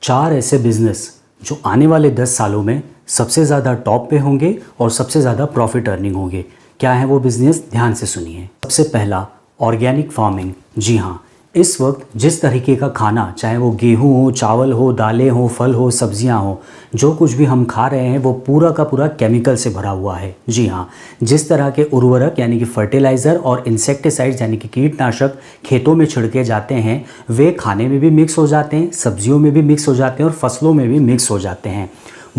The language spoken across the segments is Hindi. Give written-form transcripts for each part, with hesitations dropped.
4 ऐसे बिजनेस जो आने वाले 10 सालों में सबसे ज़्यादा टॉप पे होंगे और सबसे ज़्यादा प्रॉफिट अर्निंग होंगे। क्या है वो बिजनेस, ध्यान से सुनिए। सबसे पहला, ऑर्गेनिक फार्मिंग। जी हाँ, इस वक्त जिस तरीके का खाना, चाहे वो गेहूं हो, चावल हो, दालें हो, फल हो, सब्जियां हो, जो कुछ भी हम खा रहे हैं वो पूरा का पूरा केमिकल से भरा हुआ है। जी हाँ, जिस तरह के उर्वरक यानी कि फर्टिलाइज़र और इंसेक्टिसाइड्स यानी कि कीटनाशक खेतों में छिड़के जाते हैं, वे खाने में भी मिक्स हो जाते हैं, सब्जियों में भी मिक्स हो जाते हैं और फसलों में भी मिक्स हो जाते हैं।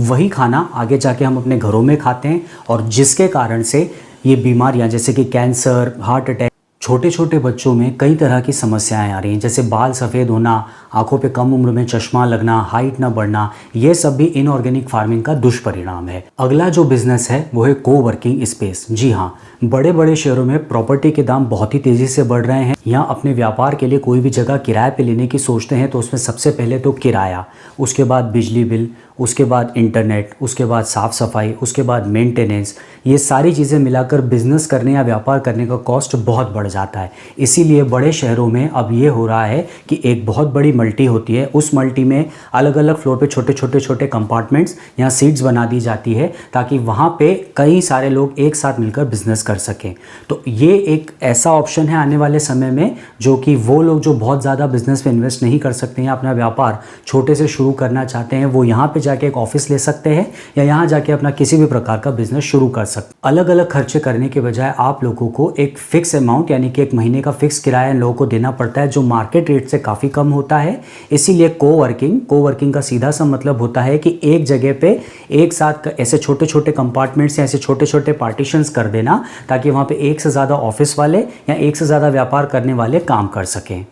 वही खाना आगे जाके हम अपने घरों में खाते हैं और जिसके कारण से ये बीमारियां जैसे कि कैंसर, हार्ट अटैक, छोटे छोटे बच्चों में कई तरह की समस्याएं आ रही हैं, जैसे बाल सफ़ेद होना, आंखों पे कम उम्र में चश्मा लगना, हाइट ना बढ़ना, ये सब भी इनऑर्गेनिक फार्मिंग का दुष्परिणाम है। अगला जो बिजनेस है वो है कोवर्किंग स्पेस। जी हाँ, बड़े बड़े शहरों में प्रॉपर्टी के दाम बहुत ही तेज़ी से बढ़ रहे हैं। यहाँ अपने व्यापार के लिए कोई भी जगह किराए पे लेने की सोचते हैं तो उसमें सबसे पहले तो किराया, उसके बाद बिजली बिल, उसके बाद इंटरनेट, उसके बाद साफ़ सफाई, उसके बाद मेंटेनेंस, ये सारी चीज़ें मिलाकर बिजनेस करने या व्यापार करने का कॉस्ट बहुत बढ़ जाता है। इसीलिए बड़े शहरों में अब ये हो रहा है कि एक बहुत बड़ी मल्टी होती है, उस मल्टी में अलग अलग फ्लोर पे छोटे छोटे कंपार्टमेंट्स या सीट्स बना दी जाती है ताकि वहाँ पे कई सारे लोग एक साथ मिलकर बिजनेस कर सकें। तो ये एक ऐसा ऑप्शन है आने वाले समय में जो कि वो लोग जो बहुत ज़्यादा बिजनेस में इन्वेस्ट नहीं कर सकते हैं, अपना व्यापार छोटे से शुरू करना चाहते हैं, वो यहाँ पे जाके एक ऑफिस ले सकते हैं या यहाँ जाके अपना किसी भी प्रकार का बिजनेस शुरू कर सकते हैं। अलग अलग खर्चे करने के बजाय आप लोगों को एक फिक्स अमाउंट यानी कि एक महीने का फिक्स किराया इन लोगों को देना पड़ता है जो मार्केट रेट से काफ़ी कम होता है। इसीलिए कोवर्किंग का सीधा सा मतलब होता है कि एक जगह पे एक साथ ऐसे छोटे छोटे कंपार्टमेंट्स या ऐसे छोटे छोटे पार्टीशंस कर देना ताकि वहाँ पे एक से ज़्यादा ऑफिस वाले या एक से ज़्यादा व्यापार करने वाले काम कर सकें।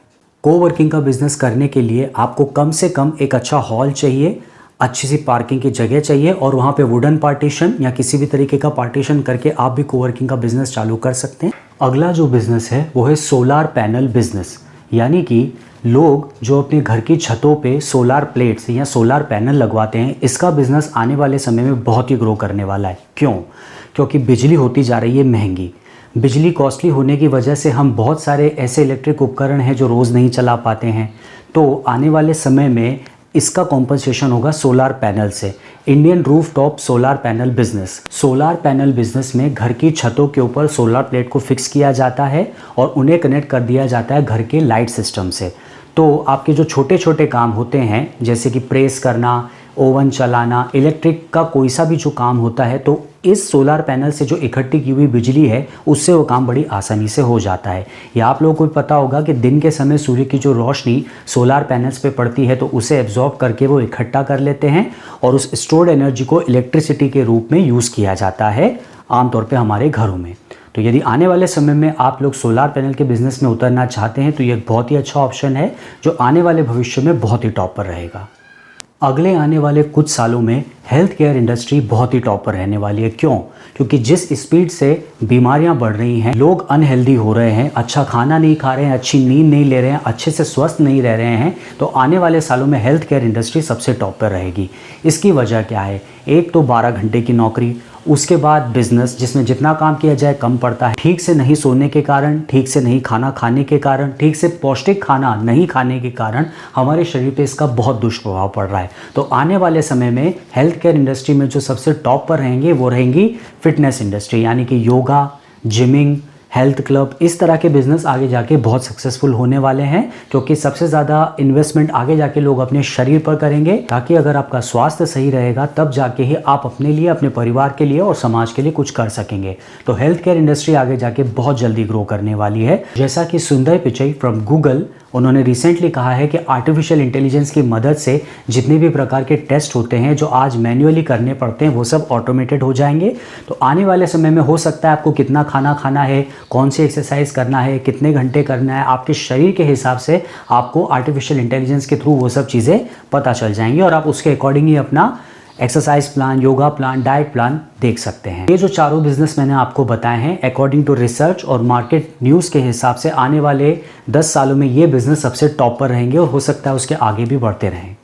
कोवर्किंग का बिजनेस करने के लिए आपको कम से कम एक अच्छा हॉल चाहिए, अच्छी सी पार्किंग की जगह चाहिए और वहाँ पे वुडन पार्टीशन या किसी भी तरीके का पार्टीशन करके आप भी कोवर्किंग का बिजनेस चालू कर सकते हैं। अगला जो बिजनेस है वो है सोलार पैनल बिजनेस, यानी कि लोग जो अपने घर की छतों पे सोलार प्लेट्स या सोलार पैनल लगवाते हैं, इसका बिजनेस आने वाले समय में बहुत ही ग्रो करने वाला है। क्यों? क्योंकि बिजली होती जा रही है महंगी। बिजली कॉस्टली होने की वजह से हम बहुत सारे ऐसे इलेक्ट्रिक उपकरण हैं जो रोज़ नहीं चला पाते हैं। तो आने वाले समय में इसका कॉम्पनसेशन होगा सोलार पैनल से। Indian rooftop solar panel business. Solar panel business में घर की छतों के ऊपर सोलार प्लेट को फिक्स किया जाता है और उन्हें कनेक्ट कर दिया जाता है घर के लाइट सिस्टम से। तो आपके जो छोटे छोटे काम होते हैं जैसे कि प्रेस करना, ओवन चलाना, इलेक्ट्रिक का कोई सा भी जो काम होता है, तो इस सोलार पैनल से जो इकट्ठी की हुई बिजली है उससे वो काम बड़ी आसानी से हो जाता है। या आप लोगों को भी पता होगा कि दिन के समय सूर्य की जो रोशनी सोलार पैनल्स पे पड़ती है तो उसे एब्जॉर्ब करके वो इकट्ठा कर लेते हैं और उस स्टोर्ड एनर्जी को इलेक्ट्रिसिटी के रूप में यूज़ किया जाता है आमतौर पर हमारे घरों में। तो यदि आने वाले समय में आप लोग सोलार पैनल के बिजनेस में उतरना चाहते हैं तो ये एक बहुत ही अच्छा ऑप्शन है जो आने वाले भविष्य में बहुत ही टॉप पर रहेगा। अगले आने वाले कुछ सालों में हेल्थ केयर इंडस्ट्री बहुत ही टॉप पर रहने वाली है। क्यों? क्योंकि जिस स्पीड से बीमारियां बढ़ रही हैं, लोग अनहेल्दी हो रहे हैं, अच्छा खाना नहीं खा रहे हैं, अच्छी नींद नहीं ले रहे हैं, अच्छे से स्वस्थ नहीं रह रहे हैं, तो आने वाले सालों में हेल्थ केयर इंडस्ट्री सबसे टॉप पर रहेगी। इसकी वजह क्या है? एक तो 12 घंटे की नौकरी, उसके बाद बिजनेस जिसमें जितना काम किया जाए कम पड़ता है, ठीक से नहीं सोने के कारण, ठीक से नहीं खाना खाने के कारण, ठीक से पौष्टिक खाना नहीं खाने के कारण हमारे शरीर पे इसका बहुत दुष्प्रभाव पड़ रहा है। तो आने वाले समय में हेल्थ केयर इंडस्ट्री में जो सबसे टॉप पर रहेंगे वो रहेंगी फिटनेस इंडस्ट्री, यानी कि योगा, जिमिंग, हेल्थ क्लब, इस तरह के बिजनेस आगे जाके बहुत सक्सेसफुल होने वाले हैं क्योंकि सबसे ज़्यादा इन्वेस्टमेंट आगे जाके लोग अपने शरीर पर करेंगे ताकि अगर आपका स्वास्थ्य सही रहेगा तब जाके ही आप अपने लिए, अपने परिवार के लिए और समाज के लिए कुछ कर सकेंगे। तो हेल्थ केयर इंडस्ट्री आगे जाके बहुत जल्दी ग्रो करने वाली है। जैसा कि सुंदर पिचई फ्रॉम गूगल, उन्होंने रिसेंटली कहा है कि आर्टिफिशियल इंटेलिजेंस की मदद से जितने भी प्रकार के टेस्ट होते हैं जो आज मैन्युअली करने पड़ते हैं वो सब ऑटोमेटेड हो जाएंगे। तो आने वाले समय में हो सकता है आपको कितना खाना खाना है, कौन सी एक्सरसाइज करना है, कितने घंटे करना है, आपके शरीर के हिसाब से आपको आर्टिफिशियल इंटेलिजेंस के थ्रू वो सब चीज़ें पता चल जाएंगी और आप उसके अकॉर्डिंग ही अपना exercise plan, yoga plan, diet plan देख सकते हैं। ये जो चारों बिजनेस मैंने आपको बताए हैं अकॉर्डिंग टू रिसर्च और मार्केट न्यूज़ के हिसाब से आने वाले 10 सालों में ये बिजनेस सबसे टॉप पर रहेंगे और हो सकता है उसके आगे भी बढ़ते रहें।